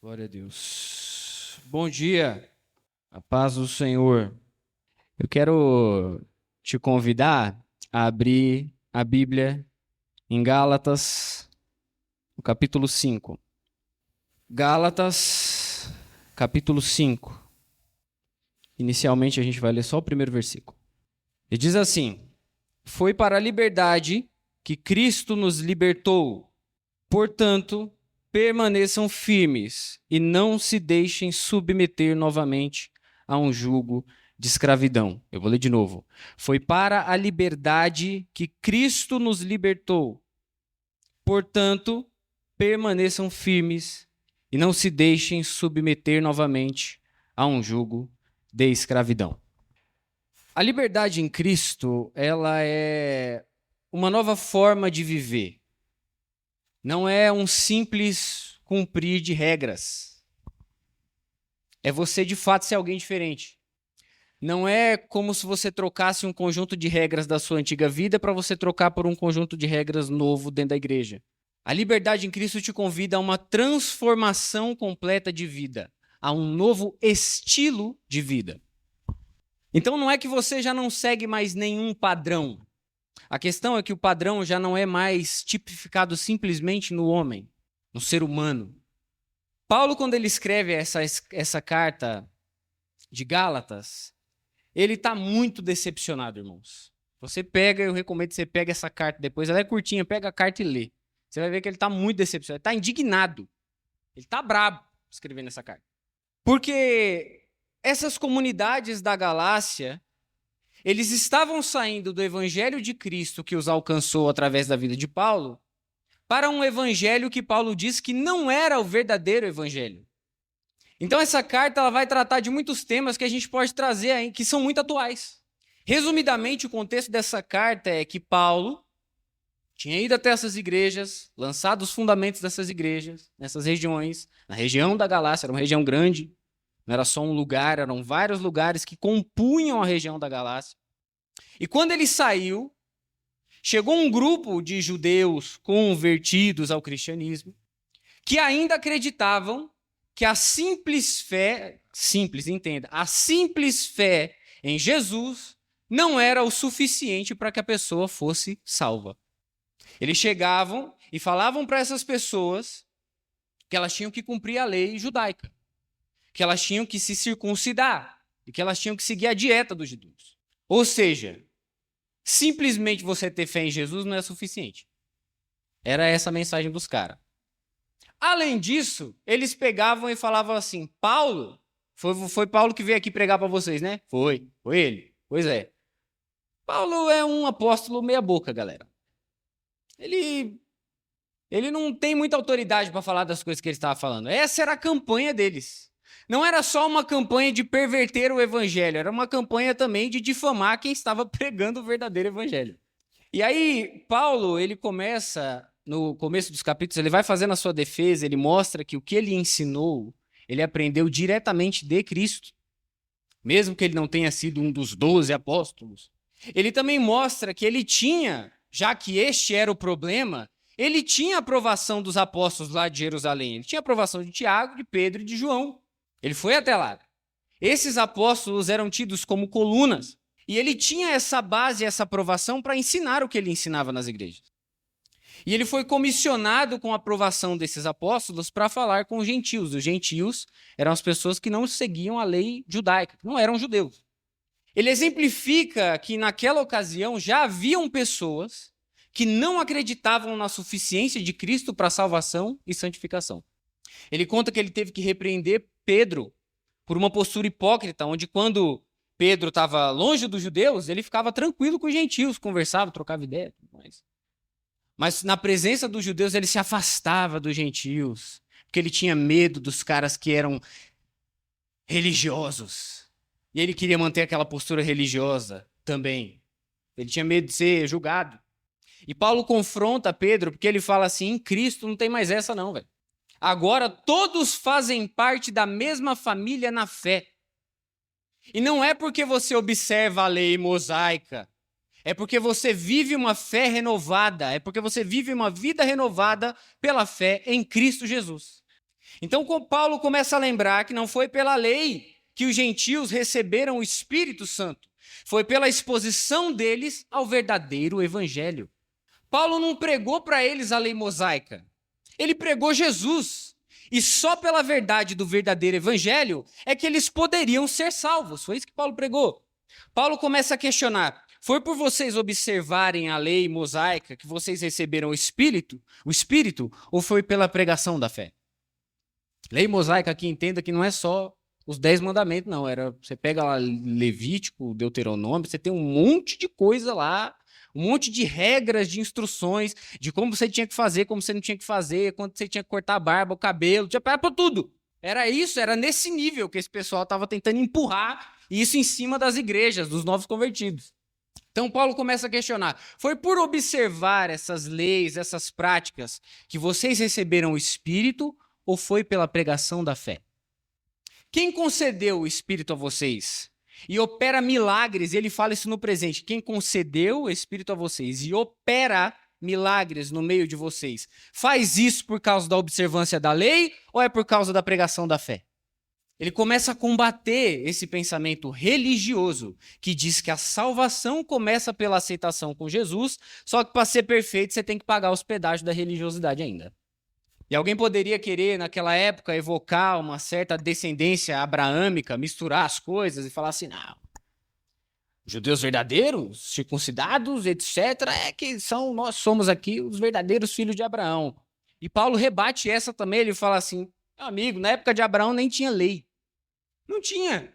Glória a Deus. Bom dia, a paz do Senhor. Eu quero te convidar a abrir a Bíblia em Gálatas, no capítulo 5. Gálatas, capítulo 5. Inicialmente a gente vai ler só o primeiro versículo. Ele diz assim: Foi para a liberdade que Cristo nos libertou. Portanto, permaneçam firmes e não se deixem submeter novamente a um jugo de escravidão. Eu vou ler de novo. Foi para a liberdade que Cristo nos libertou. Portanto, permaneçam firmes e não se deixem submeter novamente a um jugo de escravidão. A liberdade em Cristo, ela é uma nova forma de viver. Não é um simples cumprir de regras. É você, de fato, ser alguém diferente. Não é como se você trocasse um conjunto de regras da sua antiga vida para você trocar por um conjunto de regras novo dentro da igreja. A liberdade em Cristo te convida a uma transformação completa de vida, a um novo estilo de vida. Então não é que você já não segue mais nenhum padrão. A questão é que o padrão já não é mais tipificado simplesmente no homem, no ser humano. Paulo, quando ele escreve essa carta de Gálatas, ele está muito decepcionado, irmãos. Eu recomendo que você pegue essa carta depois, ela é curtinha, pega a carta e lê. Você vai ver que ele está muito decepcionado, ele está indignado, ele está bravo escrevendo essa carta. Porque essas comunidades da Galácia, eles estavam saindo do evangelho de Cristo que os alcançou através da vida de Paulo para um evangelho que Paulo diz que não era o verdadeiro evangelho. Então essa carta ela vai tratar de muitos temas que a gente pode trazer aí, que são muito atuais. Resumidamente, o contexto dessa carta é que Paulo tinha ido até essas igrejas, lançado os fundamentos dessas igrejas, nessas regiões, na região da Galácia, era uma região grande, não era só um lugar, eram vários lugares que compunham a região da Galácia. E quando ele saiu, chegou um grupo de judeus convertidos ao cristianismo que ainda acreditavam que a simples fé em Jesus não era o suficiente para que a pessoa fosse salva. Eles chegavam e falavam para essas pessoas que elas tinham que cumprir a lei judaica, que elas tinham que se circuncidar e que elas tinham que seguir a dieta dos judeus. Ou seja, simplesmente você ter fé em Jesus não é suficiente. Era essa a mensagem dos caras. Além disso, eles pegavam e falavam assim: Paulo, foi Paulo que veio aqui pregar para vocês, né? Foi ele. Pois é. Paulo é um apóstolo meia boca, galera. Ele não tem muita autoridade para falar das coisas que ele estava falando. Essa era a campanha deles. Não era só uma campanha de perverter o evangelho, era uma campanha também de difamar quem estava pregando o verdadeiro evangelho. E aí, Paulo, ele começa, no começo dos capítulos, ele vai fazendo a sua defesa, ele mostra que o que ele ensinou, ele aprendeu diretamente de Cristo, mesmo que ele não tenha sido um dos 12 apóstolos. Ele também mostra que ele tinha, já que este era o problema, ele tinha a aprovação dos apóstolos lá de Jerusalém, ele tinha a aprovação de Tiago, de Pedro e de João. Ele foi até lá. Esses apóstolos eram tidos como colunas. E ele tinha essa base, essa aprovação para ensinar o que ele ensinava nas igrejas. E ele foi comissionado com a aprovação desses apóstolos para falar com os gentios. Os gentios eram as pessoas que não seguiam a lei judaica, que não eram judeus. Ele exemplifica que naquela ocasião já haviam pessoas que não acreditavam na suficiência de Cristo para salvação e santificação. Ele conta que ele teve que repreender Pedro por uma postura hipócrita, onde quando Pedro estava longe dos judeus, ele ficava tranquilo com os gentios, conversava, trocava ideia. Mas na presença dos judeus, ele se afastava dos gentios, porque ele tinha medo dos caras que eram religiosos. E ele queria manter aquela postura religiosa também. Ele tinha medo de ser julgado. E Paulo confronta Pedro, porque ele fala assim: em Cristo não tem mais essa não, velho. Agora todos fazem parte da mesma família na fé. E não é porque você observa a lei mosaica, é porque você vive uma fé renovada, é porque você vive uma vida renovada pela fé em Cristo Jesus. Então, Paulo começa a lembrar que não foi pela lei que os gentios receberam o Espírito Santo. Foi pela exposição deles ao verdadeiro evangelho. Paulo não pregou para eles a lei mosaica. Ele pregou Jesus. E só pela verdade do verdadeiro evangelho é que eles poderiam ser salvos. Foi isso que Paulo pregou. Paulo começa a questionar: foi por vocês observarem a lei mosaica que vocês receberam o Espírito, ou foi pela pregação da fé? Lei mosaica aqui, entenda que não é só os 10 mandamentos, não. Você pega lá Levítico, Deuteronômio, você tem um monte de coisa lá, um monte de regras, de instruções, de como você tinha que fazer, como você não tinha que fazer, quando você tinha que cortar a barba, o cabelo, tinha para tudo. Era isso, era nesse nível que esse pessoal estava tentando empurrar isso em cima das igrejas, dos novos convertidos. Então Paulo começa a questionar: foi por observar essas leis, essas práticas, que vocês receberam o Espírito, ou foi pela pregação da fé? Quem concedeu o Espírito a vocês e opera milagres? Ele fala isso no presente. Quem concedeu o Espírito a vocês e opera milagres no meio de vocês, faz isso por causa da observância da lei ou é por causa da pregação da fé? Ele começa a combater esse pensamento religioso que diz que a salvação começa pela aceitação com Jesus, só que para ser perfeito você tem que pagar os pedágios da religiosidade ainda. E alguém poderia querer, naquela época, evocar uma certa descendência abraâmica, misturar as coisas e falar assim: não, judeus verdadeiros, circuncidados, etc., nós somos aqui os verdadeiros filhos de Abraão. E Paulo rebate essa também, ele fala assim: amigo, na época de Abraão nem tinha lei. Não tinha.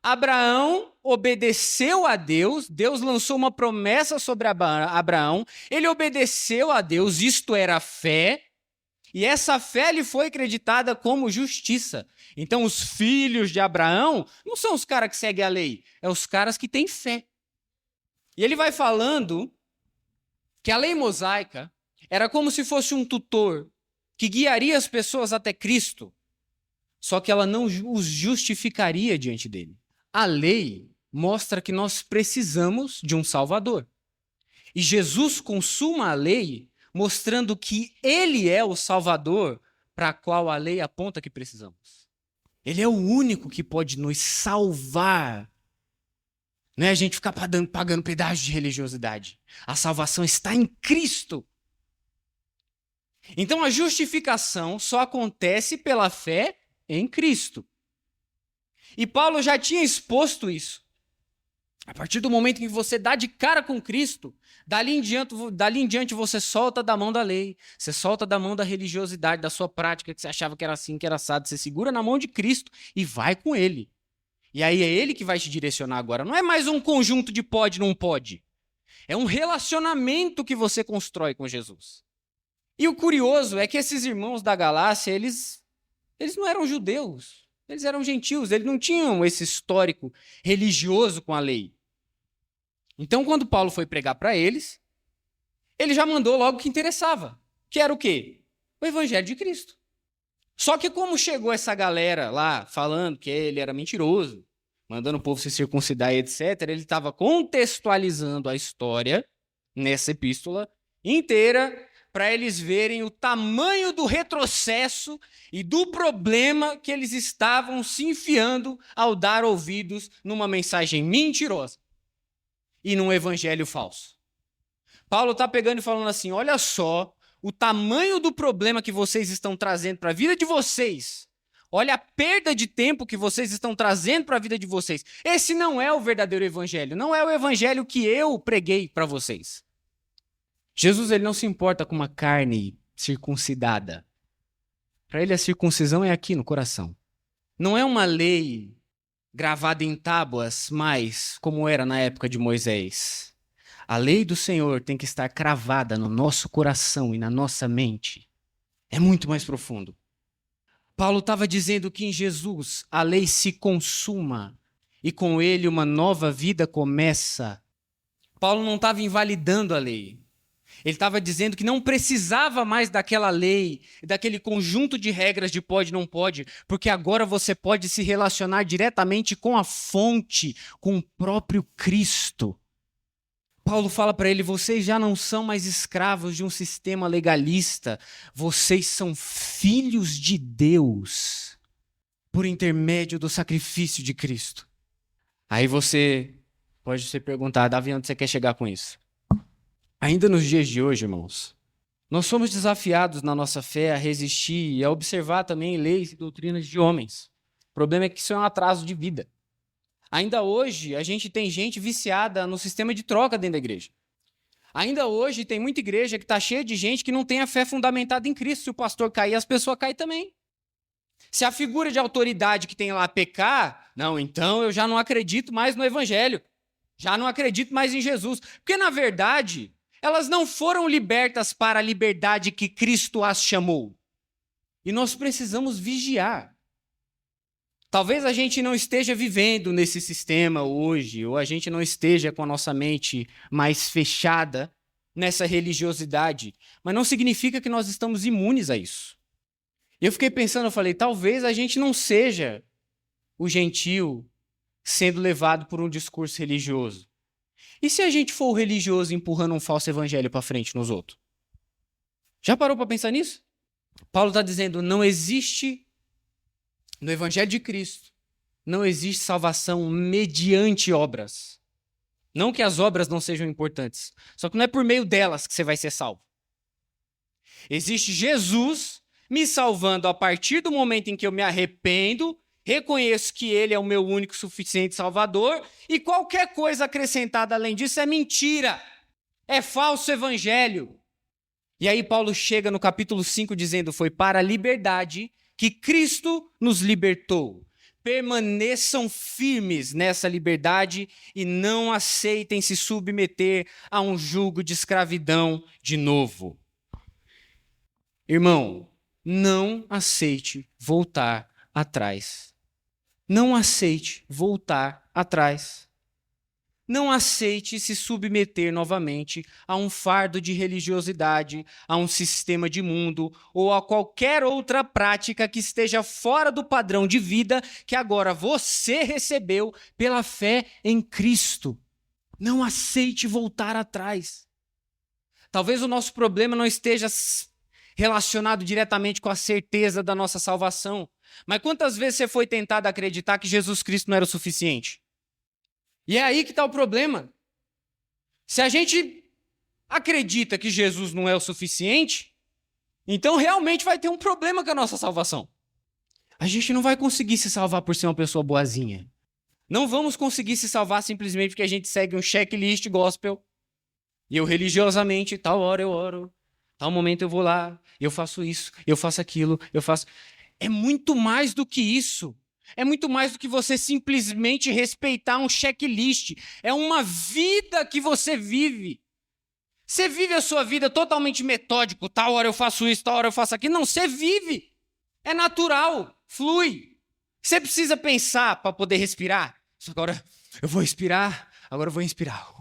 Abraão obedeceu a Deus, Deus lançou uma promessa sobre Abraão, ele obedeceu a Deus, isto era fé, e essa fé lhe foi acreditada como justiça. Então, os filhos de Abraão não são os caras que seguem a lei, é os caras que têm fé. E ele vai falando que a lei mosaica era como se fosse um tutor que guiaria as pessoas até Cristo, só que ela não os justificaria diante dele. A lei mostra que nós precisamos de um Salvador. E Jesus consuma a lei mostrando que ele é o Salvador para qual a lei aponta que precisamos. Ele é o único que pode nos salvar. Não é a gente ficar pagando pedágio de religiosidade. A salvação está em Cristo. Então a justificação só acontece pela fé em Cristo. E Paulo já tinha exposto isso. A partir do momento que você dá de cara com Cristo, dali em diante você solta da mão da lei, você solta da mão da religiosidade, da sua prática, que você achava que era assim, que era assado, você segura na mão de Cristo e vai com ele. E aí é ele que vai te direcionar agora. Não é mais um conjunto de pode, não pode. É um relacionamento que você constrói com Jesus. E o curioso é que esses irmãos da Galácia, eles não eram judeus, eles eram gentios, eles não tinham esse histórico religioso com a lei. Então, quando Paulo foi pregar para eles, ele já mandou logo o que interessava, que era o quê? O Evangelho de Cristo. Só que como chegou essa galera lá falando que ele era mentiroso, mandando o povo se circuncidar e etc., ele estava contextualizando a história nessa epístola inteira para eles verem o tamanho do retrocesso e do problema que eles estavam se enfiando ao dar ouvidos numa mensagem mentirosa e num evangelho falso. Paulo está pegando e falando assim: olha só o tamanho do problema que vocês estão trazendo para a vida de vocês. Olha a perda de tempo que vocês estão trazendo para a vida de vocês. Esse não é o verdadeiro evangelho. Não é o evangelho que eu preguei para vocês. Jesus, ele não se importa com uma carne circuncidada. Para ele a circuncisão é aqui no coração. Não é uma lei gravada em tábuas, mais como era na época de Moisés. A lei do Senhor tem que estar cravada no nosso coração e na nossa mente. É muito mais profundo. Paulo estava dizendo que em Jesus a lei se consuma e com ele uma nova vida começa. Paulo não estava invalidando a lei. Ele estava dizendo que não precisava mais daquela lei, daquele conjunto de regras de pode e não pode, porque agora você pode se relacionar diretamente com a fonte, com o próprio Cristo. Paulo fala para ele, vocês já não são mais escravos de um sistema legalista, vocês são filhos de Deus por intermédio do sacrifício de Cristo. Aí você pode se perguntar, Davi, onde você quer chegar com isso? Ainda nos dias de hoje, irmãos, nós somos desafiados na nossa fé a resistir e a observar também leis e doutrinas de homens. O problema é que isso é um atraso de vida. Ainda hoje, a gente tem gente viciada no sistema de troca dentro da igreja. Ainda hoje, tem muita igreja que está cheia de gente que não tem a fé fundamentada em Cristo. Se o pastor cair, as pessoas caem também. Se a figura de autoridade que tem lá pecar, não, então eu já não acredito mais no evangelho. Já não acredito mais em Jesus. Porque, na verdade, elas não foram libertas para a liberdade que Cristo as chamou. E nós precisamos vigiar. Talvez a gente não esteja vivendo nesse sistema hoje, ou a gente não esteja com a nossa mente mais fechada nessa religiosidade, mas não significa que nós estamos imunes a isso. E eu fiquei pensando, eu falei, talvez a gente não seja o gentio sendo levado por um discurso religioso. E se a gente for o religioso empurrando um falso evangelho para frente nos outros? Já parou para pensar nisso? Paulo está dizendo, não existe... No Evangelho de Cristo, não existe salvação mediante obras. Não que as obras não sejam importantes, só que não é por meio delas que você vai ser salvo. Existe Jesus me salvando a partir do momento em que eu me arrependo, reconheço que Ele é o meu único e suficiente Salvador, e qualquer coisa acrescentada além disso é mentira, é falso evangelho. E aí Paulo chega no capítulo 5 dizendo, foi para a liberdade que Cristo nos libertou. Permaneçam firmes nessa liberdade e não aceitem se submeter a um jugo de escravidão de novo. Irmão, não aceite voltar atrás. Não aceite voltar atrás. Não aceite se submeter novamente a um fardo de religiosidade, a um sistema de mundo ou a qualquer outra prática que esteja fora do padrão de vida que agora você recebeu pela fé em Cristo. Não aceite voltar atrás. Talvez o nosso problema não esteja relacionado diretamente com a certeza da nossa salvação, mas quantas vezes você foi tentado acreditar que Jesus Cristo não era o suficiente? E é aí que está o problema. Se a gente acredita que Jesus não é o suficiente, então realmente vai ter um problema com a nossa salvação. A gente não vai conseguir se salvar por ser uma pessoa boazinha. Não vamos conseguir se salvar simplesmente porque a gente segue um checklist gospel. E eu religiosamente, tal hora eu oro, tal momento eu vou lá, eu faço isso, eu faço aquilo, eu faço... É muito mais do que isso. É muito mais do que você simplesmente respeitar um checklist. É uma vida que você vive. Você vive a sua vida totalmente metódico. Tal hora eu faço isso, tal hora eu faço aquilo. Não, você vive. É natural, flui. Você precisa pensar para poder respirar. Agora eu vou respirar, agora eu vou inspirar.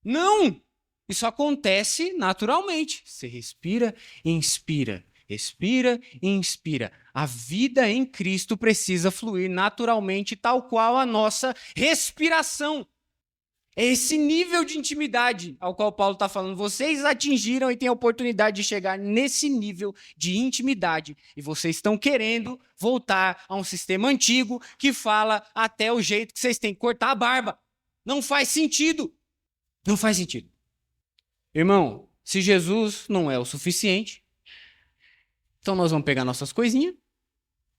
Não! Isso acontece naturalmente. Você respira e inspira. Respira e inspira. A vida em Cristo precisa fluir naturalmente, tal qual a nossa respiração. É esse nível de intimidade ao qual Paulo está falando. Vocês atingiram e têm a oportunidade de chegar nesse nível de intimidade. E vocês estão querendo voltar a um sistema antigo que fala até o jeito que vocês têm que cortar a barba. Não faz sentido. Não faz sentido. Irmão, se Jesus não é o suficiente, então nós vamos pegar nossas coisinhas,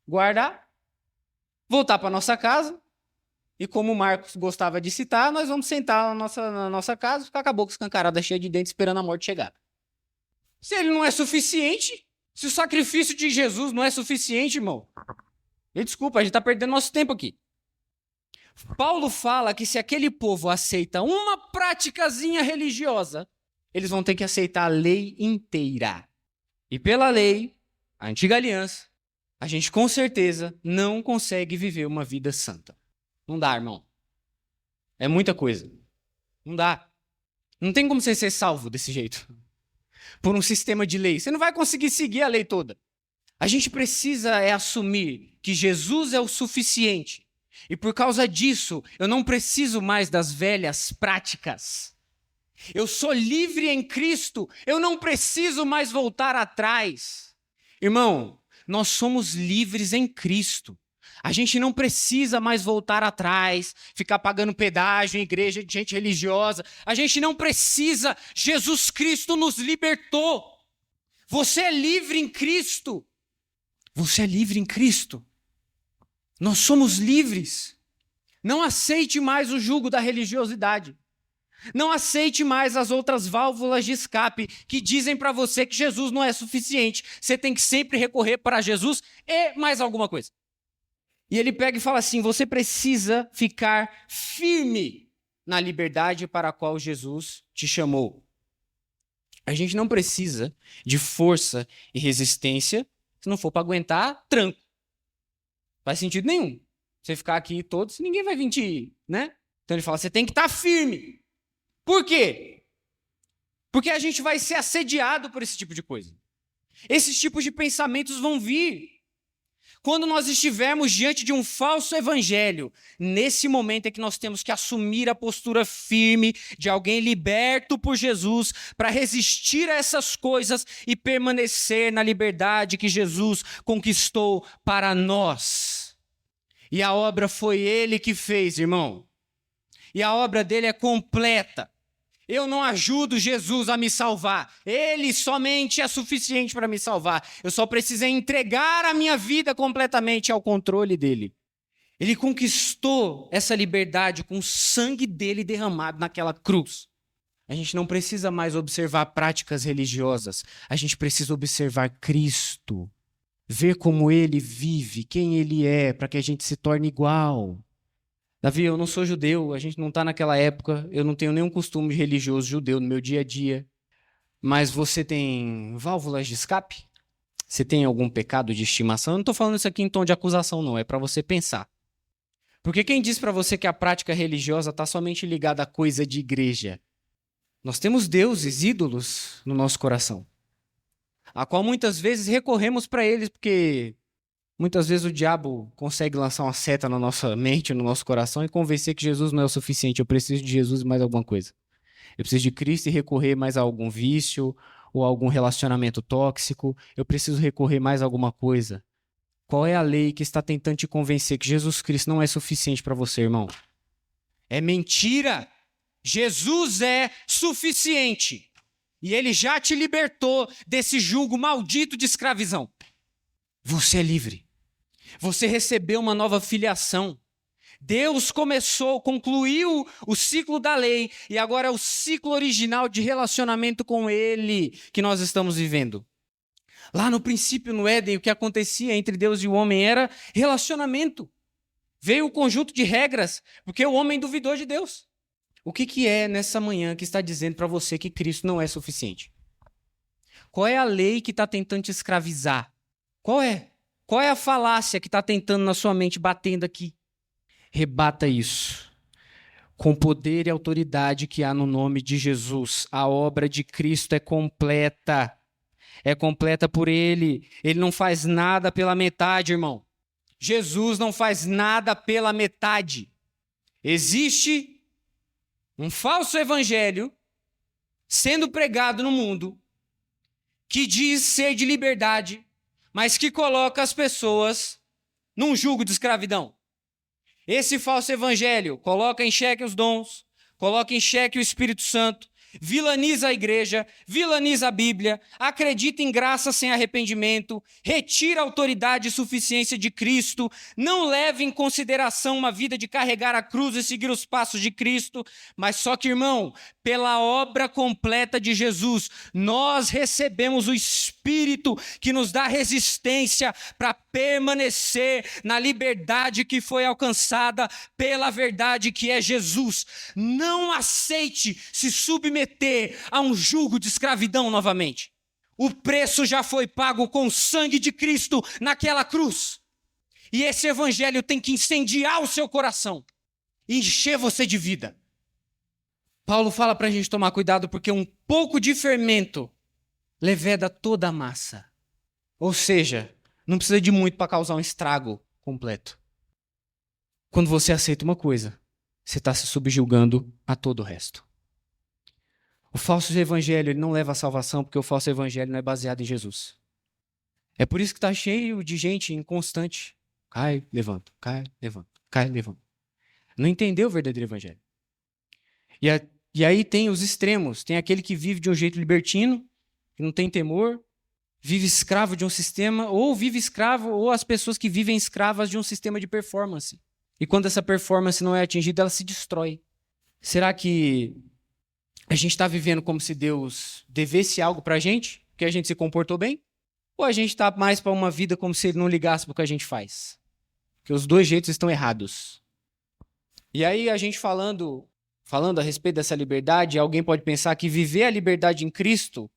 guardar, voltar para nossa casa, e como o Marcos gostava de citar, nós vamos sentar na nossa casa e ficar com a boca escancarada, cheia de dentes, esperando a morte chegar. Se ele não é suficiente, se o sacrifício de Jesus não é suficiente, irmão, e desculpa, a gente está perdendo nosso tempo aqui. Paulo fala que se aquele povo aceita uma praticazinha religiosa, eles vão ter que aceitar a lei inteira. E pela lei, a antiga aliança, a gente com certeza não consegue viver uma vida santa. Não dá, irmão. É muita coisa. Não dá. Não tem como você ser salvo desse jeito. Por um sistema de lei. Você não vai conseguir seguir a lei toda. A gente precisa assumir que Jesus é o suficiente. E por causa disso, eu não preciso mais das velhas práticas. Eu sou livre em Cristo, eu não preciso mais voltar atrás. Irmão, nós somos livres em Cristo. A gente não precisa mais voltar atrás, ficar pagando pedágio em igreja de gente religiosa. A gente não precisa. Jesus Cristo nos libertou. Você é livre em Cristo. Você é livre em Cristo. Nós somos livres. Não aceite mais o jugo da religiosidade. Não aceite mais as outras válvulas de escape que dizem para você que Jesus não é suficiente. Você tem que sempre recorrer para Jesus e mais alguma coisa. E ele pega e fala assim: você precisa ficar firme na liberdade para a qual Jesus te chamou. A gente não precisa de força e resistência se não for para aguentar tranco. Não faz sentido nenhum. Você ficar aqui todos, ninguém vai vir te, né? Então ele fala: você tem que estar firme. Por quê? Porque a gente vai ser assediado por esse tipo de coisa. Esses tipos de pensamentos vão vir. Quando nós estivermos diante de um falso evangelho, nesse momento é que nós temos que assumir a postura firme de alguém liberto por Jesus para resistir a essas coisas e permanecer na liberdade que Jesus conquistou para nós. E a obra foi Ele que fez, irmão. E a obra dele é completa. Eu não ajudo Jesus a me salvar. Ele somente é suficiente para me salvar. Eu só preciso entregar a minha vida completamente ao controle dele. Ele conquistou essa liberdade com o sangue dele derramado naquela cruz. A gente não precisa mais observar práticas religiosas. A gente precisa observar Cristo. Ver como ele vive, quem ele é, para que a gente se torne igual. Davi, eu não sou judeu, a gente não está naquela época, eu não tenho nenhum costume religioso judeu no meu dia a dia. Mas você tem válvulas de escape? Você tem algum pecado de estimação? Eu não estou falando isso aqui em tom de acusação, não. É para você pensar. Porque quem diz para você que a prática religiosa está somente ligada a coisa de igreja? Nós temos deuses, ídolos no nosso coração, a qual muitas vezes recorremos para eles, porque muitas vezes o diabo consegue lançar uma seta na nossa mente, no nosso coração e convencer que Jesus não é o suficiente. Eu preciso de Jesus e mais alguma coisa. Eu preciso de Cristo e recorrer mais a algum vício ou a algum relacionamento tóxico. Eu preciso recorrer mais a alguma coisa. Qual é a lei que está tentando te convencer que Jesus Cristo não é suficiente para você, irmão? É mentira! Jesus é suficiente. E ele já te libertou desse jugo maldito de escravidão. Você é livre. Você recebeu uma nova filiação. Deus concluiu o ciclo da lei e agora é o ciclo original de relacionamento com Ele que nós estamos vivendo. Lá no princípio, no Éden, o que acontecia entre Deus e o homem era relacionamento. Veio o conjunto de regras, porque o homem duvidou de Deus. O que é nessa manhã que está dizendo para você que Cristo não é suficiente? Qual é a lei que está tentando te escravizar? Qual é? Qual é a falácia que está tentando na sua mente, batendo aqui? Rebata isso. Com poder e autoridade que há no nome de Jesus. A obra de Cristo é completa. É completa por Ele. Ele não faz nada pela metade, irmão. Jesus não faz nada pela metade. Existe um falso evangelho sendo pregado no mundo que diz ser de liberdade, mas que coloca as pessoas num jugo de escravidão. Esse falso evangelho coloca em xeque os dons, coloca em xeque o Espírito Santo, vilaniza a igreja, vilaniza a Bíblia, acredita em graça sem arrependimento, retira a autoridade e suficiência de Cristo, não leva em consideração uma vida de carregar a cruz e seguir os passos de Cristo, mas só que, irmão, pela obra completa de Jesus, nós recebemos o Espírito que nos dá resistência para permanecer na liberdade que foi alcançada pela verdade que é Jesus. Não aceite se submeter a um jugo de escravidão novamente. O preço já foi pago com o sangue de Cristo naquela cruz. E esse evangelho tem que incendiar o seu coração e encher você de vida. Paulo fala para a gente tomar cuidado porque um pouco de fermento leveda toda a massa. Ou seja, não precisa de muito para causar um estrago completo. Quando você aceita uma coisa, você está se subjugando a todo o resto. O falso evangelho ele não leva à salvação porque o falso evangelho não é baseado em Jesus. É por isso que está cheio de gente inconstante. Cai, levanta, cai, levanta, cai, levanta. Não entendeu o verdadeiro evangelho. E aí tem os extremos. Tem aquele que vive de um jeito libertino, que não tem temor, vive escravo de um sistema, ou vive escravo, ou as pessoas que vivem escravas de um sistema de performance. E quando essa performance não é atingida, ela se destrói. Será que a gente está vivendo como se Deus devesse algo para a gente, porque a gente se comportou bem? Ou a gente está mais para uma vida como se Ele não ligasse para o que a gente faz? Porque os dois jeitos estão errados. E aí a gente falando a respeito dessa liberdade, alguém pode pensar que viver a liberdade em Cristo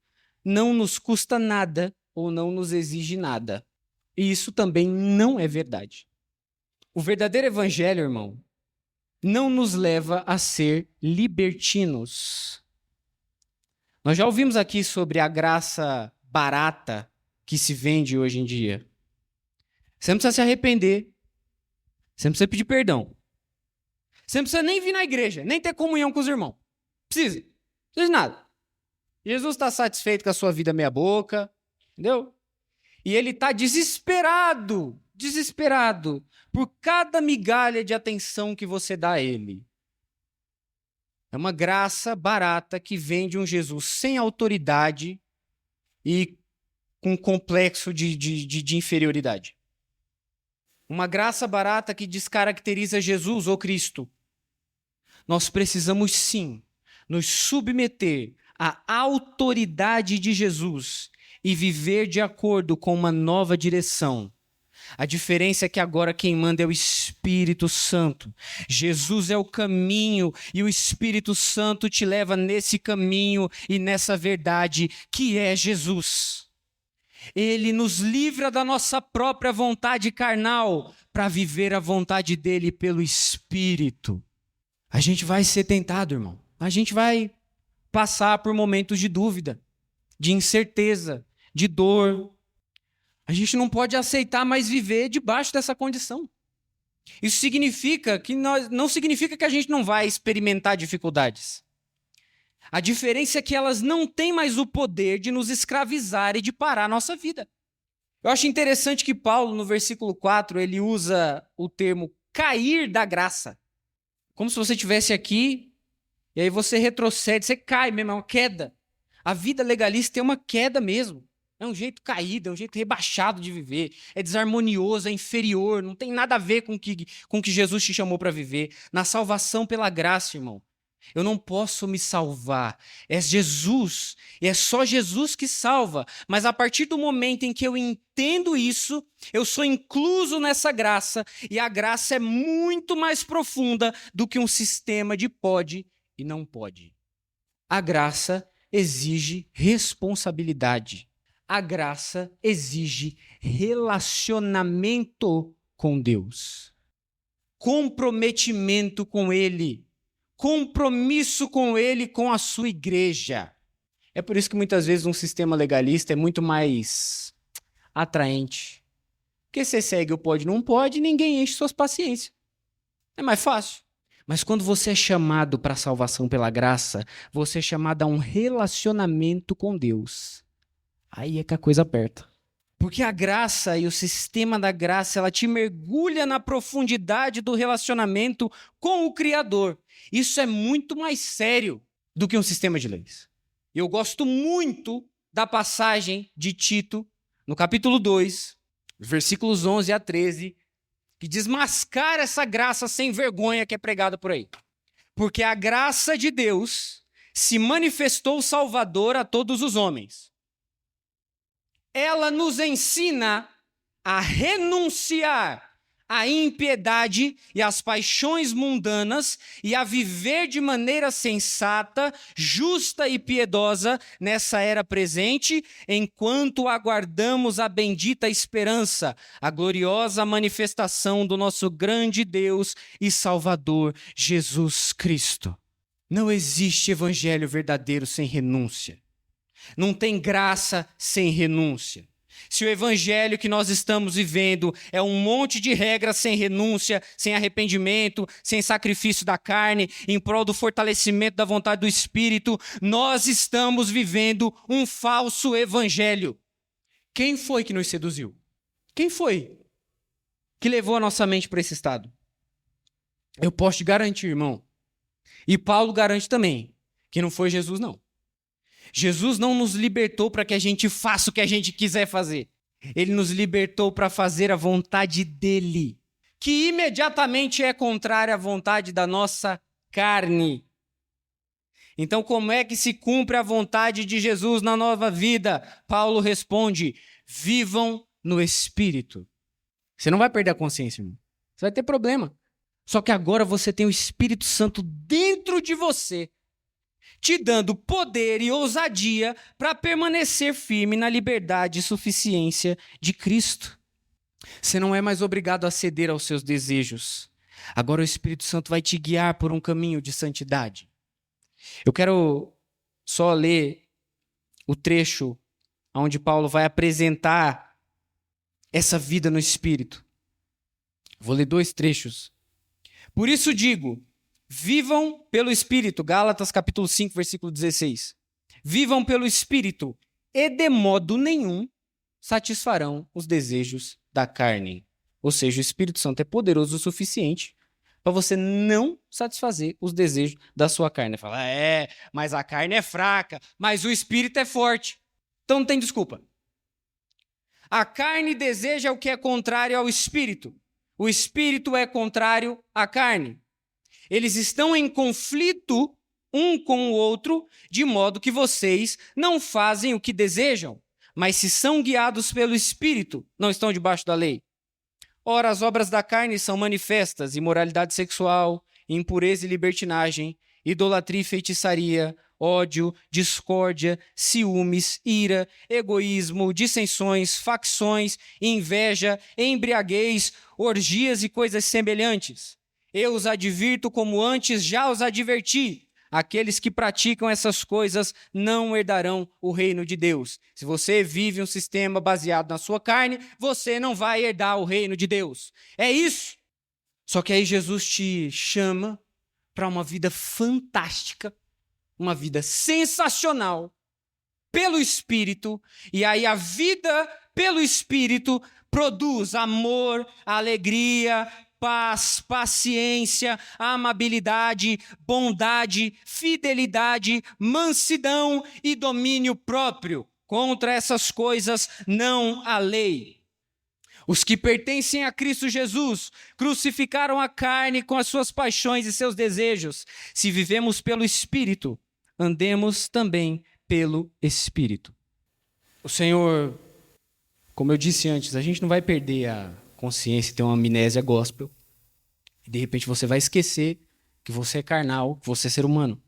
não nos custa nada ou não nos exige nada. E isso também não é verdade. O verdadeiro evangelho, irmão, não nos leva a ser libertinos. Nós já ouvimos aqui sobre a graça barata que se vende hoje em dia. Você não precisa se arrepender. Você não precisa pedir perdão. Você não precisa nem vir na igreja, nem ter comunhão com os irmãos. Precisa. Não precisa de nada. Jesus está satisfeito com a sua vida meia boca, entendeu? E ele está desesperado por cada migalha de atenção que você dá a ele. É uma graça barata que vem de um Jesus sem autoridade e com complexo de inferioridade. Uma graça barata que descaracteriza Jesus ou Cristo. Nós precisamos sim nos submeter à autoridade de Jesus e viver de acordo com uma nova direção. A diferença é que agora quem manda é o Espírito Santo. Jesus é o caminho e o Espírito Santo te leva nesse caminho e nessa verdade que é Jesus. Ele nos livra da nossa própria vontade carnal para viver a vontade dele pelo Espírito. A gente vai ser tentado, irmão. A gente vai passar por momentos de dúvida, de incerteza, de dor. A gente não pode aceitar mais viver debaixo dessa condição. Isso significa que não significa que a gente não vai experimentar dificuldades. A diferença é que elas não têm mais o poder de nos escravizar e de parar a nossa vida. Eu acho interessante que Paulo, no versículo 4, ele usa o termo cair da graça. Como se você estivesse aqui e aí você retrocede, você cai mesmo, é uma queda. A vida legalista é uma queda mesmo. É um jeito caído, é um jeito rebaixado de viver. É desarmonioso, é inferior, não tem nada a ver com o que Jesus te chamou para viver. Na salvação pela graça, irmão. Eu não posso me salvar. É Jesus, e é só Jesus que salva. Mas a partir do momento em que eu entendo isso, eu sou incluso nessa graça, e a graça é muito mais profunda do que um sistema de pode e não pode. A graça exige responsabilidade. A graça exige relacionamento com Deus, comprometimento com Ele, compromisso com Ele, com a sua igreja. É por isso que muitas vezes um sistema legalista é muito mais atraente. Porque você segue o pode não pode, ninguém enche suas paciências. É mais fácil. Mas quando você é chamado para a salvação pela graça, você é chamado a um relacionamento com Deus. Aí é que a coisa aperta. Porque a graça e o sistema da graça, ela te mergulha na profundidade do relacionamento com o Criador. Isso é muito mais sério do que um sistema de leis. Eu gosto muito da passagem de Tito, no capítulo 2, versículos 11 a 13, que desmascara essa graça sem vergonha que é pregada por aí. Porque a graça de Deus se manifestou salvador a todos os homens. Ela nos ensina a renunciar à impiedade e às paixões mundanas e a viver de maneira sensata, justa e piedosa nessa era presente, enquanto aguardamos a bendita esperança, a gloriosa manifestação do nosso grande Deus e Salvador, Jesus Cristo. Não existe evangelho verdadeiro sem renúncia. Não tem graça sem renúncia. Se o evangelho que nós estamos vivendo é um monte de regras sem renúncia, sem arrependimento, sem sacrifício da carne, em prol do fortalecimento da vontade do Espírito, nós estamos vivendo um falso evangelho. Quem foi que nos seduziu? Quem foi que levou a nossa mente para esse estado? Eu posso te garantir, irmão, e Paulo garante também, que não foi Jesus, não. Jesus não nos libertou para que a gente faça o que a gente quiser fazer. Ele nos libertou para fazer a vontade dele, que imediatamente é contrária à vontade da nossa carne. Então, como é que se cumpre a vontade de Jesus na nova vida? Paulo responde: vivam no Espírito. Você não vai perder a consciência, irmão. Você vai ter problema. Só que agora você tem o Espírito Santo dentro de você, te dando poder e ousadia para permanecer firme na liberdade e suficiência de Cristo. Você não é mais obrigado a ceder aos seus desejos. Agora o Espírito Santo vai te guiar por um caminho de santidade. Eu quero só ler o trecho onde Paulo vai apresentar essa vida no Espírito. Vou ler 2 trechos. Por isso digo, vivam pelo Espírito. Gálatas capítulo 5, versículo 16. Vivam pelo Espírito e de modo nenhum satisfarão os desejos da carne. Ou seja, o Espírito Santo é poderoso o suficiente para você não satisfazer os desejos da sua carne. Fala, mas a carne é fraca, mas o Espírito é forte. Então não tem desculpa. A carne deseja o que é contrário ao Espírito. O Espírito é contrário à carne. Eles estão em conflito um com o outro, de modo que vocês não fazem o que desejam, mas se são guiados pelo Espírito, não estão debaixo da lei. Ora, as obras da carne são manifestas: imoralidade sexual, impureza e libertinagem, idolatria e feitiçaria, ódio, discórdia, ciúmes, ira, egoísmo, dissensões, facções, inveja, embriaguez, orgias e coisas semelhantes. Eu os advirto como antes já os adverti. Aqueles que praticam essas coisas não herdarão o reino de Deus. Se você vive um sistema baseado na sua carne, você não vai herdar o reino de Deus. É isso. Só que aí Jesus te chama para uma vida fantástica, uma vida sensacional, pelo Espírito, e aí a vida pelo Espírito produz amor, alegria, paz, paciência, amabilidade, bondade, fidelidade, mansidão e domínio próprio. Contra essas coisas não há lei. Os que pertencem a Cristo Jesus crucificaram a carne com as suas paixões e seus desejos. Se vivemos pelo Espírito, andemos também pelo Espírito. O Senhor, como eu disse antes, a gente não vai perder a consciência e ter uma amnésia gospel. E de repente você vai esquecer que você é carnal, que você é ser humano.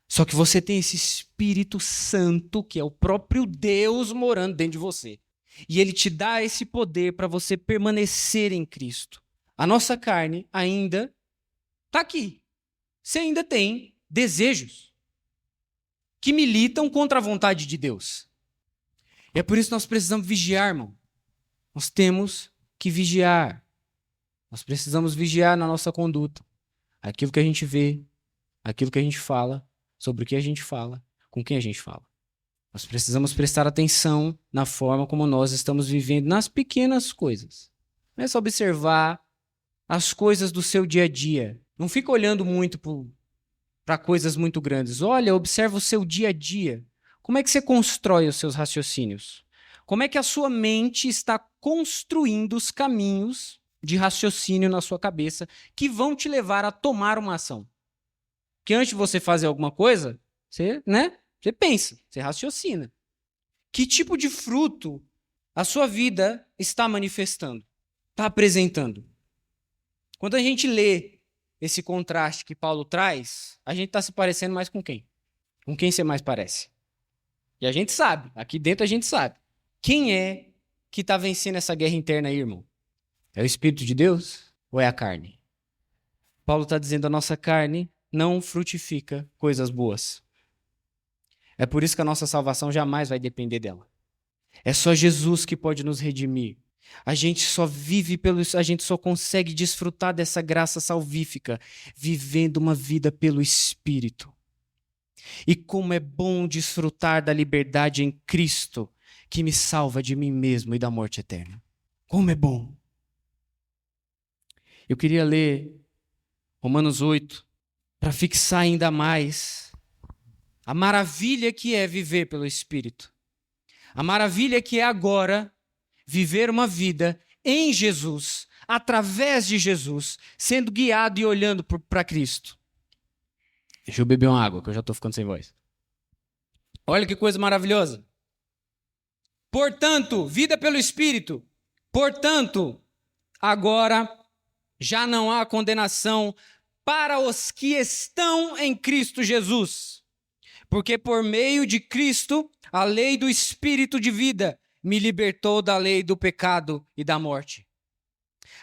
Só que você tem esse Espírito Santo, que é o próprio Deus morando dentro de você. E ele te dá esse poder para você permanecer em Cristo. A nossa carne ainda está aqui. Você ainda tem desejos que militam contra a vontade de Deus. E é por isso que nós precisamos vigiar, irmão. Nós temos que vigiar. Nós precisamos vigiar na nossa conduta. Aquilo que a gente vê, aquilo que a gente fala, sobre o que a gente fala, com quem a gente fala. Nós precisamos prestar atenção na forma como nós estamos vivendo, nas pequenas coisas. Começa a observar as coisas do seu dia a dia. Não fica olhando muito para coisas muito grandes. Olha, observa o seu dia a dia. Como é que você constrói os seus raciocínios? Como é que a sua mente está construindo os caminhos de raciocínio na sua cabeça que vão te levar a tomar uma ação? Que antes de você fazer alguma coisa, você pensa, você raciocina. Que tipo de fruto a sua vida está manifestando, está apresentando? Quando a gente lê esse contraste que Paulo traz, a gente está se parecendo mais com quem? Com quem você mais parece? E a gente sabe, aqui dentro a gente sabe. Quem é que está vencendo essa guerra interna aí, irmão? É o Espírito de Deus ou é a carne? Paulo está dizendo a nossa carne não frutifica coisas boas. É por isso que a nossa salvação jamais vai depender dela. É só Jesus que pode nos redimir. A gente só vive a gente só consegue desfrutar dessa graça salvífica vivendo uma vida pelo Espírito. E como é bom desfrutar da liberdade em Cristo, que me salva de mim mesmo e da morte eterna. Como é bom. Eu queria ler Romanos 8 para fixar ainda mais a maravilha que é viver pelo Espírito. A maravilha que é agora viver uma vida em Jesus, através de Jesus, sendo guiado e olhando para Cristo. Deixa eu beber uma água, que eu já estou ficando sem voz. Olha que coisa maravilhosa. Portanto, vida pelo Espírito. Portanto, agora já não há condenação para os que estão em Cristo Jesus. Porque por meio de Cristo, a lei do Espírito de vida me libertou da lei do pecado e da morte.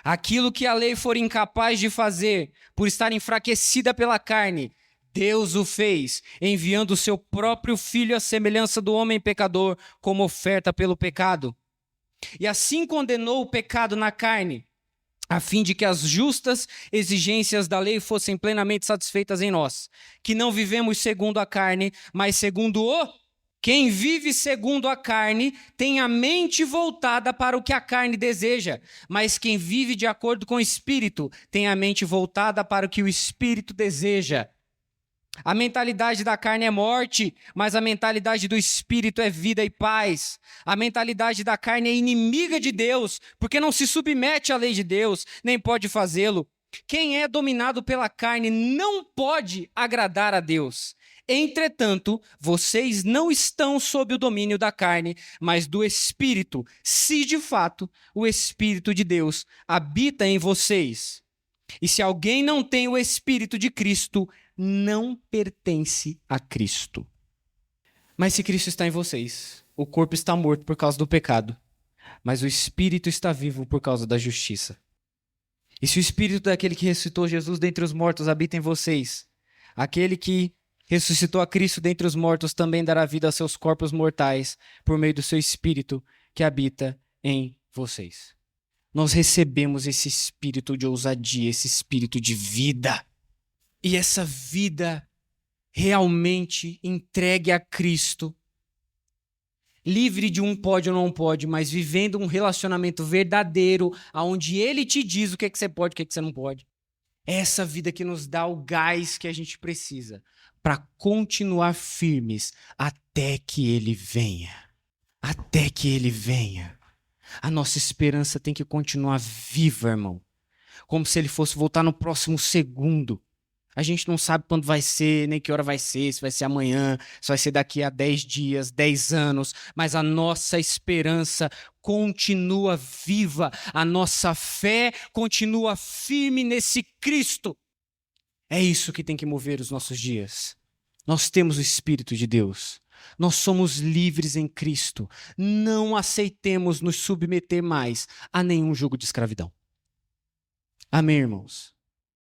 Aquilo que a lei for incapaz de fazer, por estar enfraquecida pela carne, Deus o fez, enviando o seu próprio Filho à semelhança do homem pecador, como oferta pelo pecado. E assim condenou o pecado na carne, a fim de que as justas exigências da lei fossem plenamente satisfeitas em nós, que não vivemos segundo a carne, mas segundo o... Quem vive segundo a carne tem a mente voltada para o que a carne deseja, mas quem vive de acordo com o Espírito tem a mente voltada para o que o Espírito deseja. A mentalidade da carne é morte, mas a mentalidade do Espírito é vida e paz. A mentalidade da carne é inimiga de Deus, porque não se submete à lei de Deus, nem pode fazê-lo. Quem é dominado pela carne não pode agradar a Deus. Entretanto, vocês não estão sob o domínio da carne, mas do Espírito, se de fato o Espírito de Deus habita em vocês. E se alguém não tem o Espírito de Cristo, não pertence a Cristo. Mas se Cristo está em vocês, o corpo está morto por causa do pecado, mas o Espírito está vivo por causa da justiça. E se o Espírito daquele que ressuscitou Jesus dentre os mortos habita em vocês, aquele que ressuscitou a Cristo dentre os mortos também dará vida a seus corpos mortais por meio do seu Espírito que habita em vocês. Nós recebemos esse espírito de ousadia, esse espírito de vida. E essa vida realmente entregue a Cristo, livre de um pode ou não pode, mas vivendo um relacionamento verdadeiro, onde Ele te diz o que você pode e o que você não pode. É essa vida que nos dá o gás que a gente precisa para continuar firmes até que Ele venha. Até que Ele venha. A nossa esperança tem que continuar viva, irmão. Como se Ele fosse voltar no próximo segundo. A gente não sabe quando vai ser, nem que hora vai ser, se vai ser amanhã, se vai ser daqui a 10 dias, 10 anos, mas a nossa esperança continua viva, a nossa fé continua firme nesse Cristo. É isso que tem que mover os nossos dias. Nós temos o Espírito de Deus, nós somos livres em Cristo, não aceitemos nos submeter mais a nenhum jugo de escravidão. Amém, irmãos?